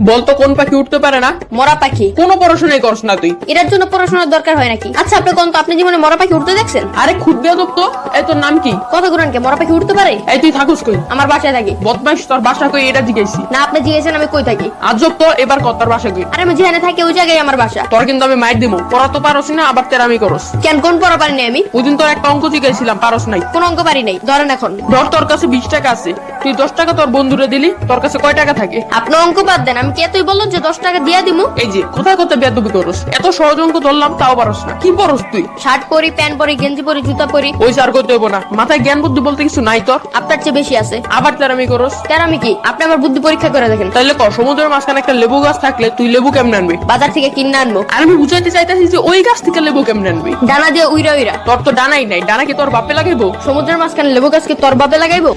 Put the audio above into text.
বলতো কোন পাখি উঠতে পারে না? মরা পাখি। কোনো পড়াশোনাই করছ না তুই। এটার জন্য পড়াশোনার দরকার হয় নাকি? আচ্ছা আপনি কোন তো আপনি জীবনে মরা পাখি উঠতে দেখছেন? আরে খুব বেয়াদব তো। এই তোর নাম কি? কত গুরানকে মরা পাখি উঠতে পারে? এই তুই থাকুস কই? আমার বাসায় থাকি। বদমাইশ, তোর বাসা কই এটা জিজ্ঞাসি। না আপনি জিজ্ঞেসেন আমি কই থাকি। আজব তো, এবার কত তোর বাসা কই? আরে আমি যেখানে থাকি ওই জায়গায় আমার বাসা। তোর কিন্তু আমি মাইর দিমু। পড়া তো পারস না, আবার তেরামি করস। কেন কোন পড়া পারি নাই আমি? ওইদিন তোর একটা অঙ্ক জিজ্ঞাসিলাম, পারস নাই। কোন অঙ্ক পারি নাই? ধরেন এখন ধর তোর কাছে 20 টাকা আছে, তুই 10 টাকা তোর বন্ধুরে দিলি, তোর কাছে কয় টাকা থাকে? আপনি অঙ্ক বাদ দেন, আমি কে তুই বললো যে 10 টাকা দিয়া দিমু? এই যে কোথায় কোথায় বেয়াদবি করস। এত সহজ অঙ্ক ধরলাম তাও পারস না। কি পড়স তুই? শার্ট পরি, প্যান্ট পরি, গেঞ্জি পরি, জুতা পরি। ওই সার করতে হইব না, মাথায় জ্ঞান বুদ্ধি বলতে কিছু নাই তোর। আপনার চেয়ে বেশি আছে। আবার তেরামি করস। কেন আমি কি? আপনি আমার বুদ্ধি পরীক্ষা করে দেখেন। তাইলে কর, সমুদ্রের মাঝখানে একটা লেবু গাছ থাকলে তুই লেবু কেমনে আনবি? বাজার থেকে কিনে আনবো। আর আমি বুঝাইতে চাইতেছি যে ওই গাছ থেকে লেবু কেমনে আনবি? ডানা দিয়ে উইরা উইরা। তোর তো ডানাই নাই, ডানা কি তোর বাপে লাগাইবো? সমুদ্রের মাঝখানে লেবু গাছকে তোর বাপে লাগাইবো?